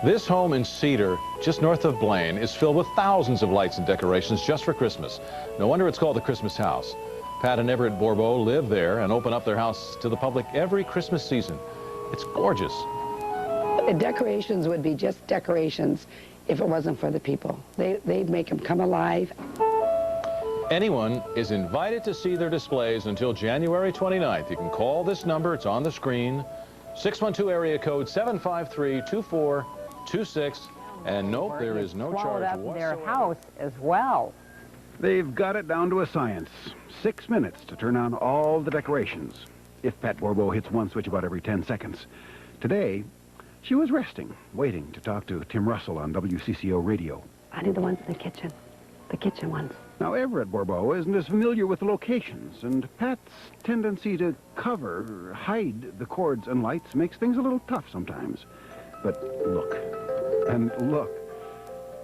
This home in Cedar, just north of Blaine, is filled with thousands of lights and decorations just for Christmas. No wonder it's called the Christmas House. Pat and Everett Bourbeau live there and open up their house to the public every Christmas season. It's gorgeous. The decorations would be just decorations if it wasn't for the people. They'd make them come alive. Anyone is invited to see their displays until January 29th. You can call this number, it's on the screen, 612 area code 753-2426. And nope, there is no charge whatsoever. Their house as well. They've got it down to a science. 6 minutes to turn on all the decorations. If Pat Bourbeau hits one switch about every 10 seconds. Today, she was resting, waiting to talk to Tim Russell on WCCO radio. I need the ones in the kitchen ones. Now, Everett Bourbeau isn't as familiar with the locations, and Pat's tendency to hide the cords and lights makes things a little tough sometimes. But look, and look.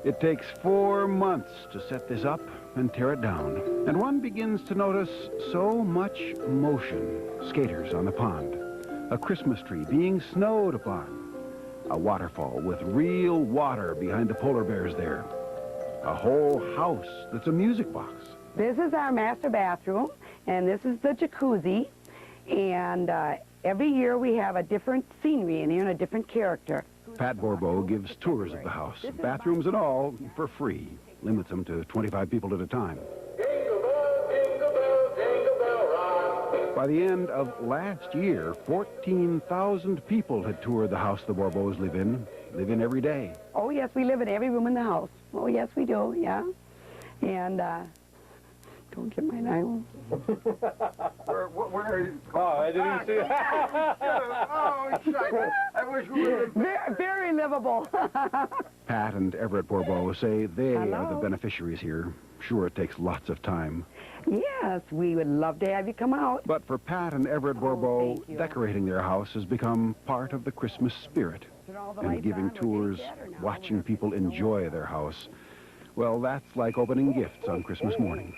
It takes 4 months to set this up and tear it down. And one begins to notice so much motion. Skaters on the pond, a Christmas tree being snowed upon, a waterfall with real water behind the polar bears there, a whole house that's a music box. This is our master bathroom, and this is the jacuzzi. And every year we have a different scenery in here and a different character. Pat Bourbeau gives tours of the house, bathrooms and all, for free. Limits them to 25 people at a time. By the end of last year, 14,000 people had toured the house the Bourbeaus live in every day. Oh, yes, we live in every room in the house. Oh, yes, we do, yeah. And, don't get my name. Where are you? Oh, I didn't see it. I wish we were... Very livable. Pat and Everett Bourbeau say they are the beneficiaries here. Sure, it takes lots of time. Yes, we would love to have you come out. But for Pat and Everett Bourbeau, decorating their house has become part of the Christmas spirit. And giving tours, watching people enjoy their house, well, that's like opening gifts on Christmas morning.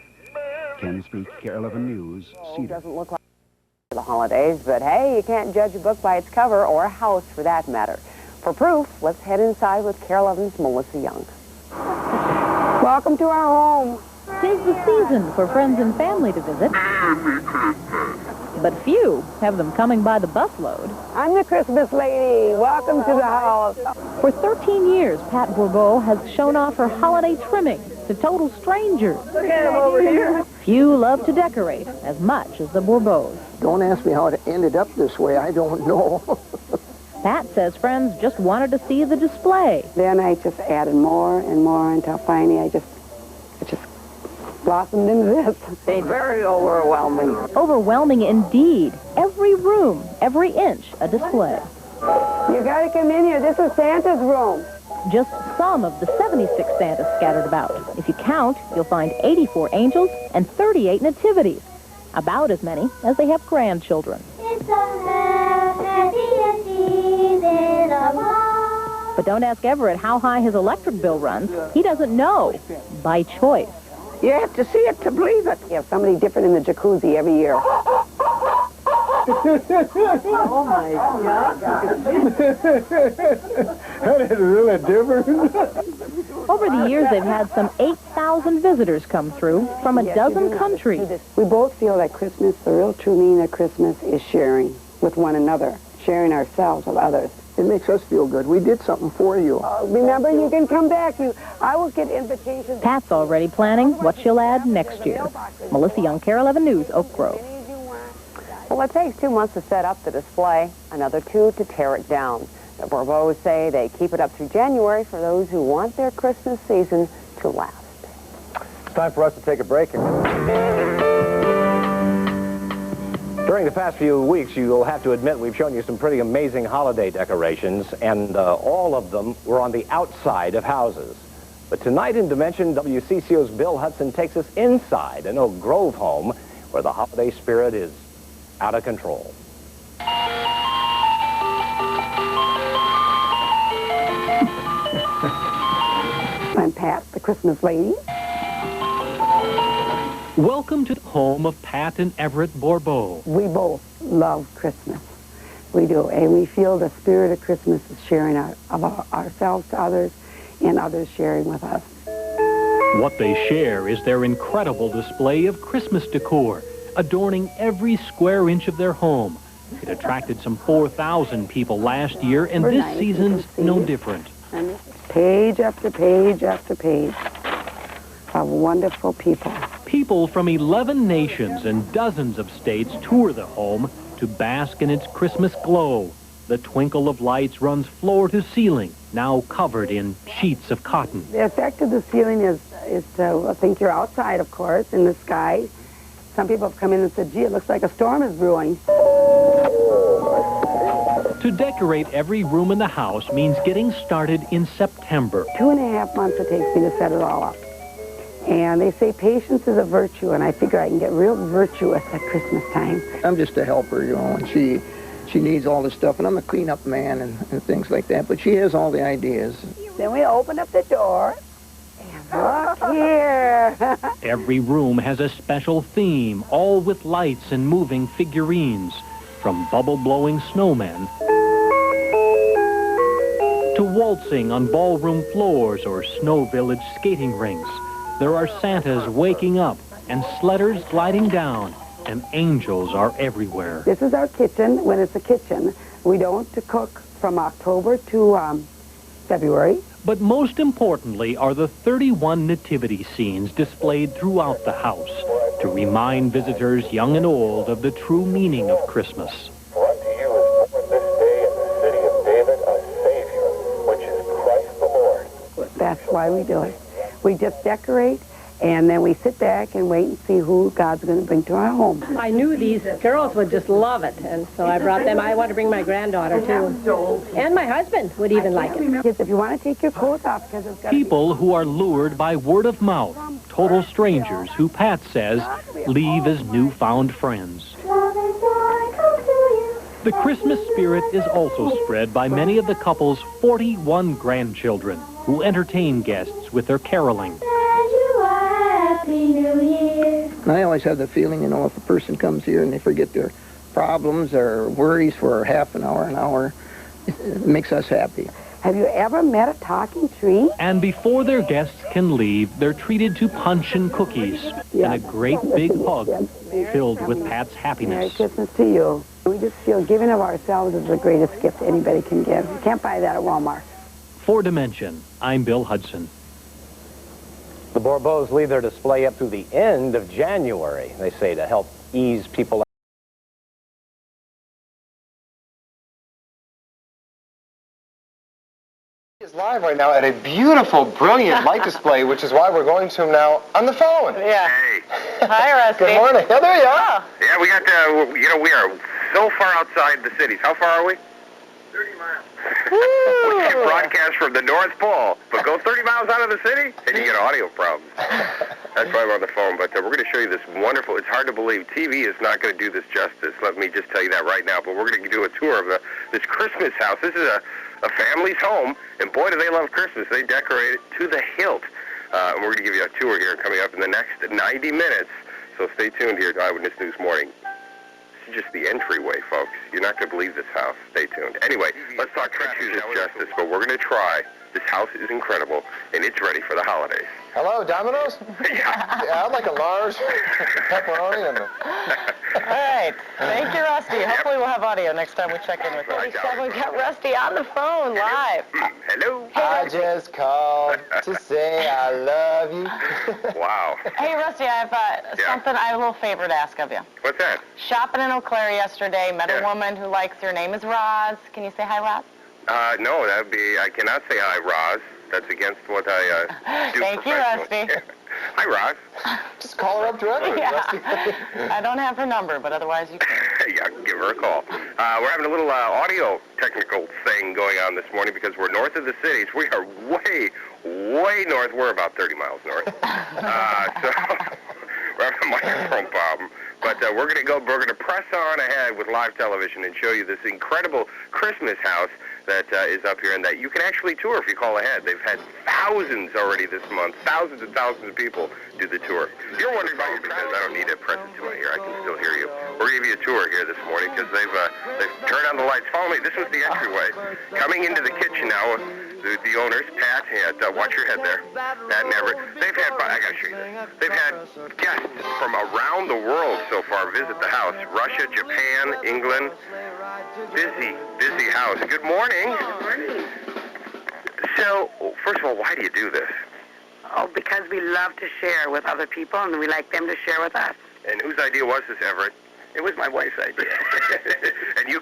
Ken Speak, KARE 11 News, Cedar. Doesn't look like the holidays, but hey, you can't judge a book by its cover, or a house for that matter. For proof, let's head inside with KARE 11's Melissa Young. Welcome to our home. 'Tis the season for friends and family to visit, but few have them coming by the busload. I'm the Christmas lady. Welcome to the house. For 13 years, Pat Bourbeau has shown off her holiday trimming to total strangers. Look at him over here. Few love to decorate as much as the Bourbeaus. Don't ask me how it ended up this way. I don't know. Pat says friends just wanted to see the display. Then I just added more and more until finally it just blossomed into this. It's very overwhelming. Overwhelming indeed. Every room, every inch, a display. You gotta come in here. This is Santa's room. Just some of the 76 Santas scattered about. If you count, you'll find 84 angels and 38 nativities. About as many as they have grandchildren. But don't ask Everett how high his electric bill runs. He doesn't know. By choice. You have to see it to believe it. You have somebody different in the jacuzzi every year. Oh, my God. That is really different. Over the years, they've had some 8,000 visitors come through from a dozen countries. We both feel that Christmas, the real true meaning of Christmas, is sharing with one another, sharing ourselves with others. It makes us feel good. We did something for you. Remember, you can come back. I will get invitations. Pat's already planning what she'll add next year. Melissa Young, KARE 11 News, Oak Grove. Well, it takes 2 months to set up the display, another 2 to tear it down. The Bourbeaus say they keep it up through January for those who want their Christmas season to last. It's time for us to take a break. During the past few weeks, you'll have to admit we've shown you some pretty amazing holiday decorations, and all of them were on the outside of houses. But tonight in Dimension, WCCO's Bill Hudson takes us inside an Oak Grove home where the holiday spirit is out of control. I'm Pat, the Christmas lady. Welcome to the home of Pat and Everett Bourbeau. We both love Christmas. We do, and we feel the spirit of Christmas is sharing ourselves to others and others sharing with us. What they share is their incredible display of Christmas decor, adorning every square inch of their home. It attracted some 4,000 people last year, and this season's no different. And this is page after page after page of wonderful people. People from 11 nations and dozens of states tour the home to bask in its Christmas glow. The twinkle of lights runs floor to ceiling, now covered in sheets of cotton. The effect of the ceiling is to, I think you're outside, of course, in the sky. Some people have come in and said, gee, it looks like a storm is brewing. To decorate every room in the house means getting started in September. 2.5 months it takes me to set it all up. And they say patience is a virtue, and I figure I can get real virtuous at Christmas time. I'm just a helper, you know, and she needs all this stuff, and I'm a clean-up man and things like that, but she has all the ideas. Then we open up the door, and look here. Every room has a special theme, all with lights and moving figurines, from bubble-blowing snowmen to waltzing on ballroom floors or Snow Village skating rinks. There are Santas waking up and sledders gliding down, and angels are everywhere. This is our kitchen. When it's a kitchen, we don't cook from October to February. But most importantly are the 31 nativity scenes displayed throughout the house to remind visitors, young and old, of the true meaning of Christmas. Brought to you is born this day in the city of David a Savior, which is Christ the Lord. That's why we do it. We just decorate, and then we sit back and wait and see who God's going to bring to our home. I knew these girls would just love it, and so I brought them. I want to bring my granddaughter, too. And my husband would even like it. Kids, if you want to take your coat off, because it's got People who are lured by word of mouth, total strangers who Pat says leave as newfound friends. The Christmas spirit is also spread by many of the couple's 41 grandchildren who entertain guests with their caroling. And I always have the feeling, you know, if a person comes here and they forget their problems or worries for half an hour, it makes us happy. Have you ever met a talking tree? And before their guests can leave, they're treated to punch and cookies and a great big hug filled with Pat's Merry happiness. Christmas to you. We just feel giving of ourselves is the greatest gift anybody can give. You can't buy that at Walmart. For Dimension, I'm Bill Hudson. The Bourbeaus leave their display up through the end of January, they say, to help ease people. Is live right now at a beautiful, brilliant light display, which is why we're going to him now on the phone. Yeah. Hey. Hi, Rusty. Good morning. Oh, there you are. Yeah, we got, we are so far outside the cities. How far are we? 30 miles. We can broadcast from the North Pole, but go 30 miles out of the city, and you get audio problems. That's why we're on the phone, but we're going to show you this wonderful, it's hard to believe, TV is not going to do this justice, let me just tell you that right now, but we're going to do a tour of this Christmas house. This is a family's home, and boy, do they love Christmas. They decorate it to the hilt. And we're going to give you a tour here coming up in the next 90 minutes, so stay tuned here to Eyewitness News Morning. This is just the entryway, folks. You're not going to believe this house. Stay tuned. Anyway, let's talk traffic justice, but we're going to try. This house is incredible, and it's ready for the holidays. Hello, Domino's? Yeah. Yeah, I'd like a large pepperoni and All right. Thank you, Rusty. Hopefully we'll have audio next time we check in with you. We've got Rusty on the phone live. Hello. I just called to say I love you. Wow. Hey, Rusty, I have a little favor to ask of you. What's that? Shopping in Eau Claire yesterday, met a woman who likes her name is Roz. Can you say hi, Roz? No, that would be, I cannot say hi, Roz. That's against what I do. Thank you, Rusty. Hi, Roz. Just call her up directly, Rusty. I don't have her number, but otherwise you can. Yeah, give her a call. We're having a little audio technical thing going on this morning because we're north of the cities. We are way, way north. We're about 30 miles north. So we're having a microphone problem. But we're going to press on ahead with live television and show you this incredible Christmas house that is up here and that you can actually tour if you call ahead. They've had thousands already this month, thousands and thousands of people do the tour. If you're wondering about your because I don't need to press it to my ear, I can still hear you. We're going to give you a tour here this morning because they've turned on the lights. Follow me. This was the entryway. Coming into the kitchen now, the owners, Pat, watch your head there, Pat and Everett, they've had, I got to show you this, they've had guests from around the world so far visit the house. Russia, Japan, England. Busy house. Good morning. Good morning. So, first of all, why do you do this? Oh, because we love to share with other people, and we like them to share with us. And whose idea was this, Everett? It was my wife's idea. And you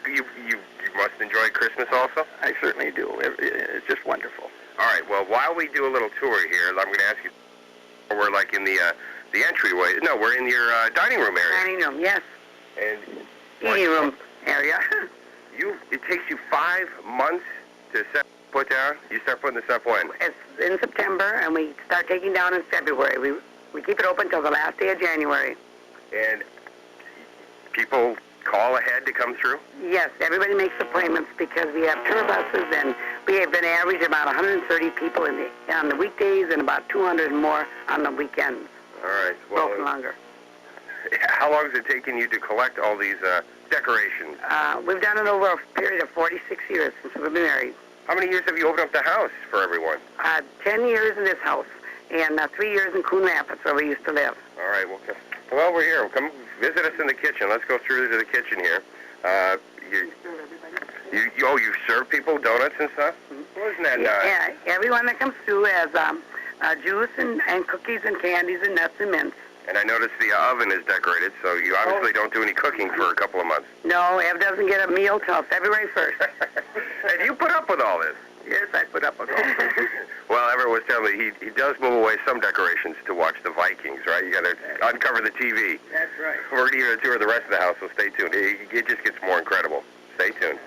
must enjoy Christmas also? I certainly do. It's just wonderful. All right, well, while we do a little tour here, I'm going to ask you, we're like in the entryway. No, we're in your dining room area. Dining room, yes. And eating room area. It takes you 5 months to put down? You start putting this up when? It's in September, and we start taking down in February. We keep it open until the last day of January. And people call ahead to come through? Yes, everybody makes appointments because we have tour buses, and we have been average about 130 people on the weekdays and about 200 more on the weekends. All right. Well, both longer. How long has it taken you to collect all these decorations? We've done it over a period of 46 years since we've been married. How many years have you opened up the house for everyone? 10 years in this house, and 3 years in Coon Rapids, where we used to live. All right, well, come over here. Come visit us in the kitchen. Let's go through to the kitchen here. You serve people donuts and stuff? Well, isn't that nice? Yeah, everyone that comes through has juice and cookies and candies and nuts and mints. And I noticed the oven is decorated, so you obviously don't do any cooking for a couple of months. No, Ev doesn't get a meal till February 1st. And you put up with all this? Yes, I put up with all this. Well, Everett was telling me he does move away some decorations to watch the Vikings, right? You got to uncover the TV. That's right. We're going to give you a tour of the rest of the house, so stay tuned. It just gets more incredible. Stay tuned.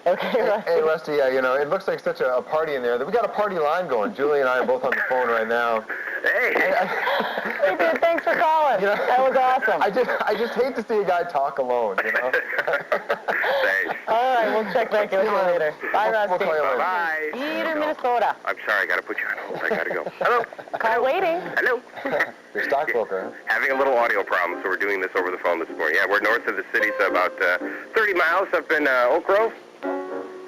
Okay, Rusty. Hey, Rusty, it looks like such a party in there. We got a party line going. Julie and I are both on the phone right now. Hey. Hey, dude, thanks for calling. That was awesome. I just hate to see a guy talk alone, Thanks. All right, we'll check back in with you later. Bye, Rusty. We'll call you later. Bye. Peter, Minnesota. I'm sorry, I got to put you on hold. I got to go. Hello. Call waiting. Hello. Your stockbroker. Having a little audio problem, so we're doing this over the phone this morning. Yeah, we're north of the city, so about 30 miles up in Oak Grove.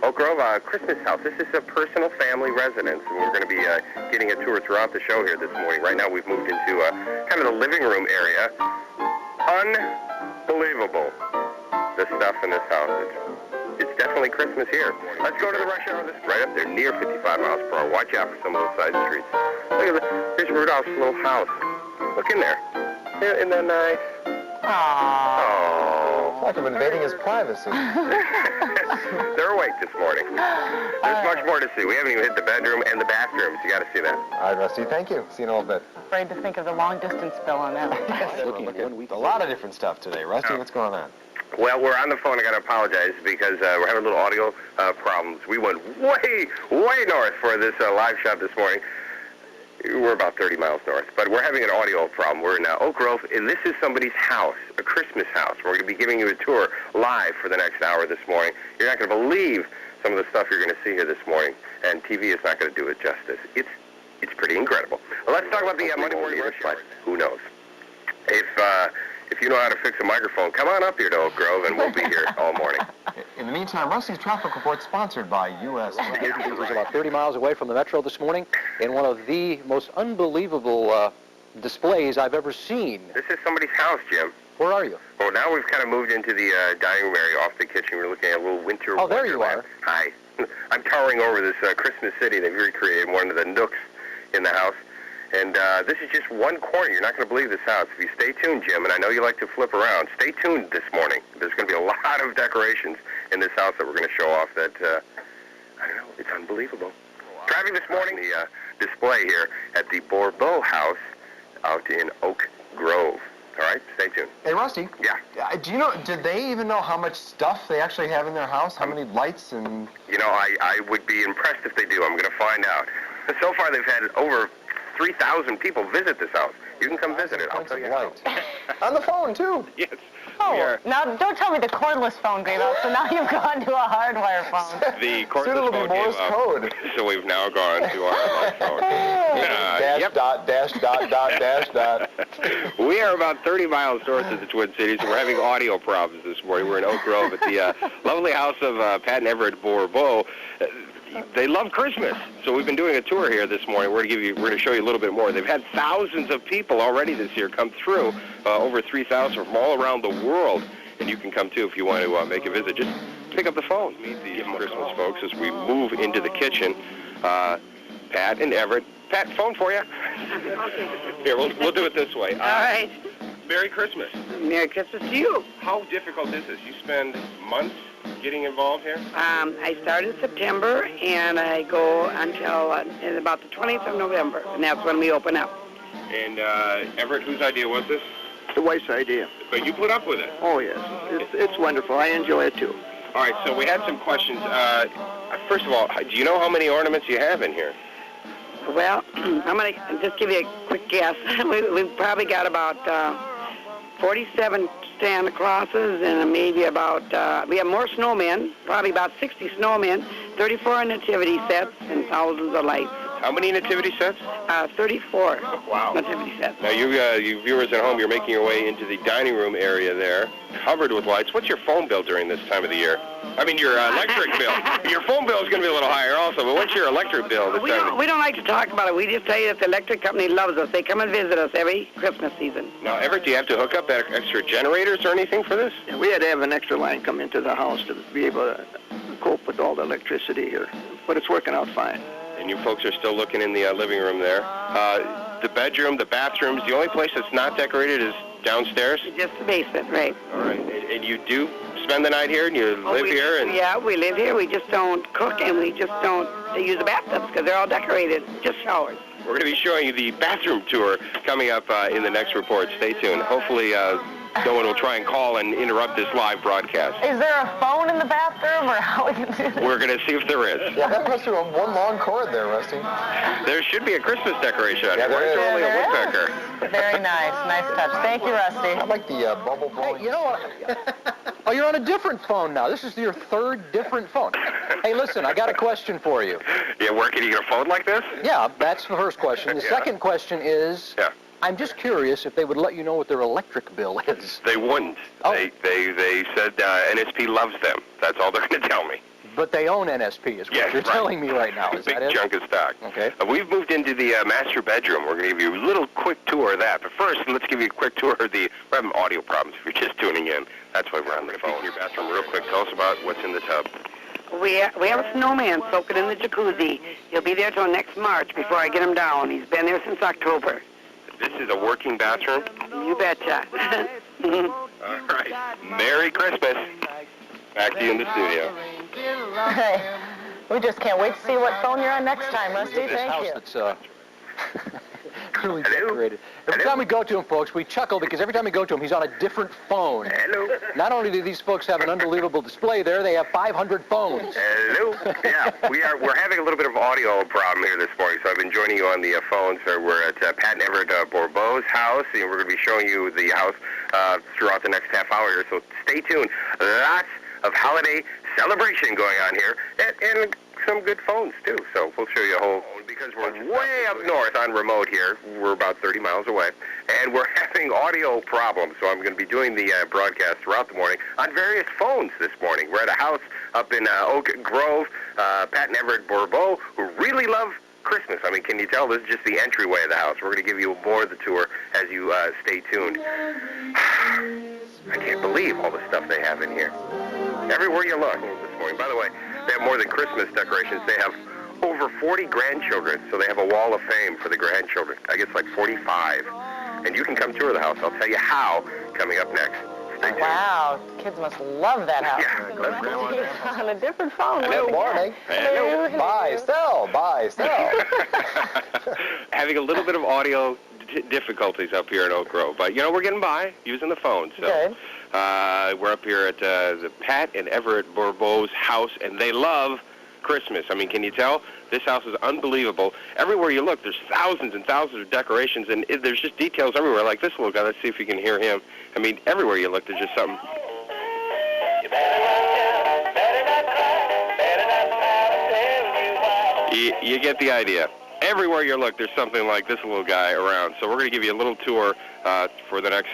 Oak Grove, Christmas house. This is a personal family residence, and we're going to be getting a tour throughout the show here this morning. Right now, we've moved into kind of the living room area. Unbelievable, the stuff in this house. It's definitely Christmas here. Let's go to the rush hour. This right up there, near 55 miles per hour. Watch out for some of those side streets. Look at this. Here's Rudolph's little house. Look in there. Isn't that nice? Oh. It's like I'm invading his privacy. They're awake this morning. There's much more to see. We haven't even hit the bedroom and the bathrooms. You got to see that. All right, Rusty. Thank you. See you in a little bit. Afraid to think of the long-distance bill on that. Looking at a lot of different stuff today. Rusty, what's going on? Well, we're on the phone. I got to apologize because we're having a little audio problems. We went way north for this live shot this morning. We're about 30 miles north, but we're having an audio problem. We're in Oak Grove, and this is somebody's house, a Christmas house. We're going to be giving you a tour live for the next hour this morning. You're not going to believe some of the stuff you're going to see here this morning, and TV is not going to do it justice. It's pretty incredible. Well, let's talk about the Monday morning rush hour. Who knows? If you know how to fix a microphone, come on up here to Oak Grove, and we'll be here all morning. In the meantime, Rusty's traffic report sponsored by U.S. It was about 30 miles away from the metro this morning in one of the most unbelievable displays I've ever seen. This is somebody's house, Jim. Where are you? Well, now we've kind of moved into the dining room area off the kitchen. We're looking at a little winter. Oh, there you are. Hi. I'm towering over this Christmas city they've recreated, one of the nooks in the house. And this is just one corner. You're not going to believe this house. If you stay tuned, Jim, and I know you like to flip around, stay tuned this morning. There's going to be a lot of decorations in this house that we're going to show off that, I don't know, it's unbelievable. Driving this morning, the display here at the Bourbeau House out in Oak Grove. All right, stay tuned. Hey, Rusty. Yeah. Do you know, did they even know how much stuff they actually have in their house? How many lights and... You know, I would be impressed if they do. I'm going to find out. So far, they've had over 3,000 people visit this house. You can come visit it. I'll tell you how. On the phone, too. Yes. Oh, now don't tell me the cordless phone gave out, so now you've gone to a hardwire phone. The cordless phone gave up, code. so we've now gone to our hardwire phone. Dash, dot, dash, dot, dot, dash, dot. We are about 30 miles north of the Twin Cities, and we're having audio problems this morning. We're in Oak Grove at the lovely house of Pat and Everett Bourbeau. They love Christmas, so we've been doing a tour here this morning. We're going to show you a little bit more. They've had thousands of people already this year come through, over 3,000 from all around the world, and you can come too if you want to make a visit. Just pick up the phone. Meet the Christmas folks as we move into the kitchen. Pat and Everett. Pat, phone for you. Here, we'll do it this way. All right. Merry Christmas. Merry Christmas to you. How difficult is this? You spend months getting involved here? I start in September, and I go until about the 20th of November, and that's when we open up. And Everett, whose idea was this? The wife's idea. But you put up with it. Oh, yes. It's wonderful. I enjoy it, too. All right, so we had some questions. First of all, do you know how many ornaments you have in here? Well, I'm going to just give you a quick guess. We've probably got about 47 Santa Clauses and maybe about, we have more snowmen, probably about 60 snowmen, 34 nativity sets, and thousands of lights. How many nativity sets? 34 wow. nativity sets. Now, you viewers at home, you're making your way into the dining room area there, covered with lights. What's your phone bill during this time of the year? I mean, your electric bill. Your phone bill is going to be a little higher also, but what's your electric bill this time? We don't like to talk about it. We just tell you that the electric company loves us. They come and visit us every Christmas season. Now, Everett, do you have to hook up extra generators or anything for this? Yeah, we had to have an extra line come into the house to be able to cope with all the electricity here, but it's working out fine. And you folks are still looking in the living room there. The bedroom, the bathrooms, the only place that's not decorated is downstairs? Just the basement, right. All right. And you do spend the night here and you live here? And yeah, we live here. We just don't cook and we just don't use the bathtubs because they're all decorated, just showers. We're going to be showing you the bathroom tour coming up in the next report. Stay tuned. Hopefully no one will try and call and interrupt this live broadcast. Is there a phone in the bathroom, or how we can do this? We're going to see if there is. Yeah, that must be one long cord there, Rusty. There should be a Christmas decoration out here. There is. Only a woodpecker. Very nice. Nice touch. Thank you, Rusty. I like the bubble blowing. Hey, you know what? Oh, you're on a different phone now. This is your third different phone. Hey, listen, I got a question for you. Yeah, where can you get a phone like this? Yeah, that's the first question. The second question is... Yeah. I'm just curious if they would let you know what their electric bill is. They wouldn't. Oh. They said NSP loves them. That's all they're going to tell me. But they own NSP is what you're telling me right now. Is Big that it? chunk of stock. Okay. We've moved into the master bedroom. We're going to give you a little quick tour of that. But first, let's give you a quick tour of we're having audio problems if you're just tuning in. That's why we're on the phone. Your bathroom real quick. Tell us about what's in the tub. We have a snowman soaking in the jacuzzi. He'll be there till next March before I get him down. He's been there since October. This is a working bathroom? You betcha. All right. Merry Christmas. Back to you in the studio. Hey, we just can't wait to see what phone you're on next time, Rusty. Thank you. That's really decorated. Every time we go to him, folks, we chuckle because every time we go to him, he's on a different phone. Hello. Not only do these folks have an unbelievable display there, they have 500 phones. Hello. Yeah, we're having a little bit of audio problem here this morning, so I've been joining you on the phones. We're at Pat and Everett Bourbeau's house, and we're going to be showing you the house throughout the next half hour here, so stay tuned. Lots of holiday celebration going on here, and some good phones, too. So we'll show you a whole, because we're way up north on remote here. We're about 30 miles away, and we're having audio problems. So I'm going to be doing the broadcast throughout the morning on various phones this morning. We're at a house up in Oak Grove, Pat and Everett Bourbeau, who really love Christmas. I mean, can you tell? This is just the entryway of the house. We're going to give you more of the tour as you stay tuned. I can't believe all the stuff they have in here. Everywhere you look this morning. By the way, they have more than Christmas decorations. They have over 40 grandchildren, so they have a wall of fame for the grandchildren. I guess like 45. And you can come tour the house. I'll tell you how coming up next. Stay tuned. Wow, kids must love that house. Yeah, on a different phone. Good morning. Hello. Buy, sell, buy, sell. Having a little bit of audio difficulties up here in Oak Grove, but we're getting by using the phone. So Good. We're up here at the Pat and Everett Bourbeau's house, and they love Christmas. I mean, can you tell? This house is unbelievable. Everywhere you look, there's thousands and thousands of decorations, and there's just details everywhere. Like this little guy. Let's see if you can hear him. I mean, everywhere you look, there's just something. You get the idea. Everywhere you look, there's something like this little guy around. So we're going to give you a little tour for the next,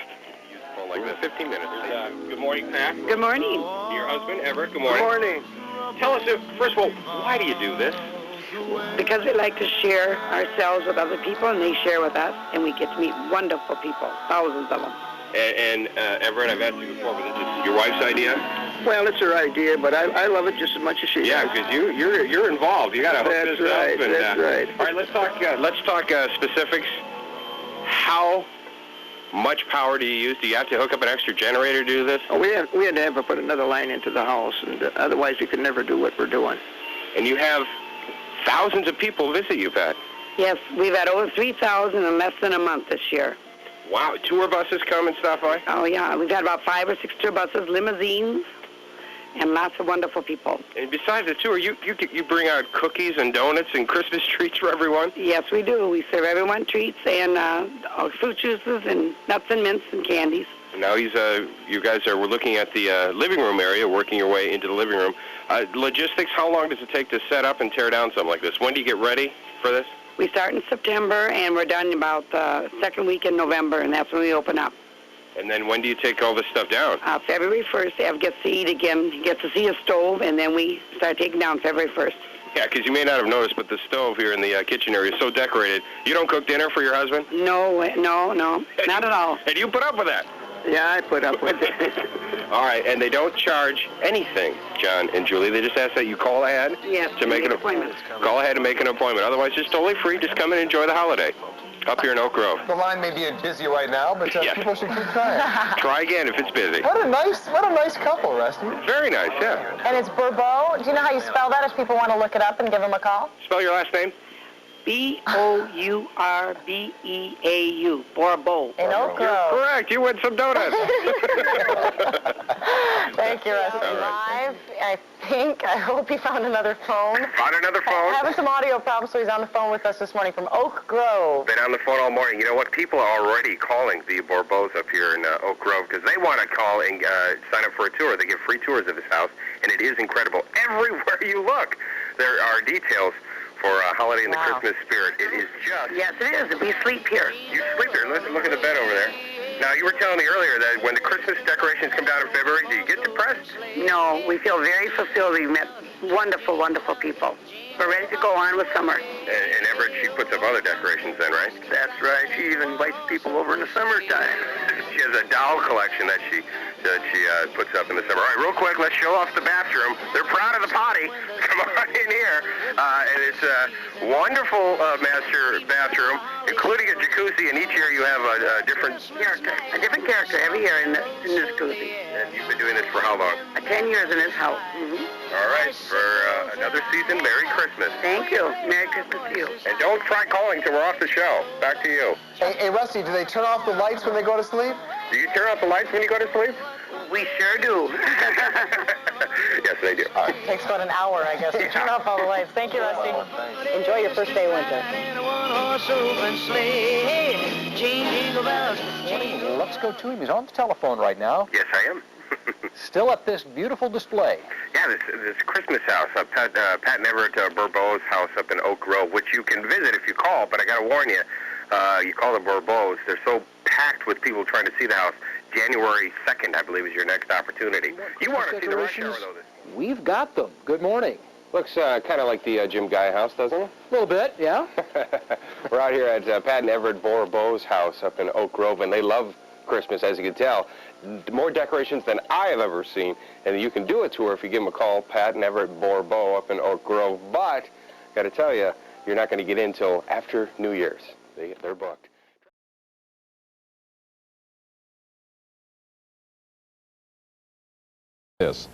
like this, 15 minutes. Good morning, Pat. Good morning. Your husband, Everett. Good morning. Good morning. Tell us, first of all, why do you do this? Because we like to share ourselves with other people, and they share with us, and we get to meet wonderful people, thousands of them. And Everett, I've asked you before, but is this your wife's idea? Well, it's her idea, but I love it just as much as she Yeah, does. because you're involved. You got to hook That's this right, up. And, that's right. All right, let's talk specifics. How much power do you use? Do you have to hook up an extra generator to do this? Oh, we had to have to put another line into the house, and otherwise we could never do what we're doing. And you have thousands of people visit you, Pat. Yes, we've had over 3,000 in less than a month this year. Wow, tour buses come and stuff, right? Oh, yeah. We've had about 5 or 6 tour buses, limousines, and lots of wonderful people. And besides the tour, you bring out cookies and donuts and Christmas treats for everyone? Yes, we do. We serve everyone treats and fruit juices and nuts and mints and candies. Now you guys we're looking at the living room area, working your way into the living room. Logistics, how long does it take to set up and tear down something like this? When do you get ready for this? We start in September, and we're done about the second week in November, and that's when we open up. And then when do you take all this stuff down? February 1st, Ev gets to eat again. He gets to see a stove, and then we start taking down February 1st. Yeah, because you may not have noticed, but the stove here in the kitchen area is so decorated. You don't cook dinner for your husband? No, not at all. And you put up with that? Yeah, I put up with it. All right, and they don't charge anything, John and Julie. They just ask that you call ahead to make an appointment. Call ahead and make an appointment. Otherwise, just totally free. Just come and enjoy the holiday up here in Oak Grove. The line may be busy right now, but people should keep trying. Try again if it's busy. What a nice couple, Rusty. Very nice, yeah. And it's Bourbeau. Do you know how you spell that if people want to look it up and give them a call? Spell your last name. B-O-U-R-B-E-A-U. Bourbeau. In Oak Grove. Correct. You win some donuts. Thank you, Rusty. Live, I hope he found another phone. Found another phone? Having some audio problems, so he's on the phone with us this morning from Oak Grove. Been on the phone all morning. You know what? People are already calling the Bourbeaus up here in Oak Grove because they want to call and sign up for a tour. They give free tours of this house, and it is incredible. Everywhere you look, there are details for a holiday in the Christmas spirit. It is just... Yes, it is. We sleep here. You sleep here. Look at the bed over there. Now, you were telling me earlier that when the Christmas decorations come down in February, do you get depressed? No, we feel very fulfilled. We've met wonderful, wonderful people. We're ready to go on with summer. And Everett, she puts up other decorations then, right? That's right. She even invites people over in the summertime. She has a doll collection that she puts up in the summer. All right, real quick, let's show off the bathroom. They're proud of the potty. Come on in here. And it's a wonderful master bathroom, including a jacuzzi. In each year, you have a different character. A different character every year in this jacuzzi. And you've been doing this for how long? 10 years in this house. All right, for another season, Merry Christmas. Thank you. Merry Christmas to you. And don't try calling till we're off the show. Back to you. Hey, Rusty, do they turn off the lights when they go to sleep? Do you turn off the lights when you go to sleep? We sure do. Yes, they do. All right. It takes about an hour, I guess, to turn off all the lights. Thank you, Rusty. Enjoy your first day of winter. Let's go to him. He's on the telephone right now. Yes, I am. Still at this beautiful display. Yeah, this Christmas house, Pat and Everett Bourbeau's house up in Oak Grove, which you can visit if you call, but I got to warn you, you call the Bourbeaus, they're so packed with people trying to see the house. January 2nd, I believe, is your next opportunity. You want to see the rush hour, though. We've got them. Good morning. Looks kind of like the Jim Guy house, doesn't it? A little bit, yeah. We're out here at Pat and Everett Bourbeau's house up in Oak Grove, and they love Christmas, as you can tell. More decorations than I have ever seen, and you can do a tour if you give them a call, Pat and Everett Bourbeau up in Oak Grove, but got to tell you, you're not going to get in till after New Year's. They're booked. This.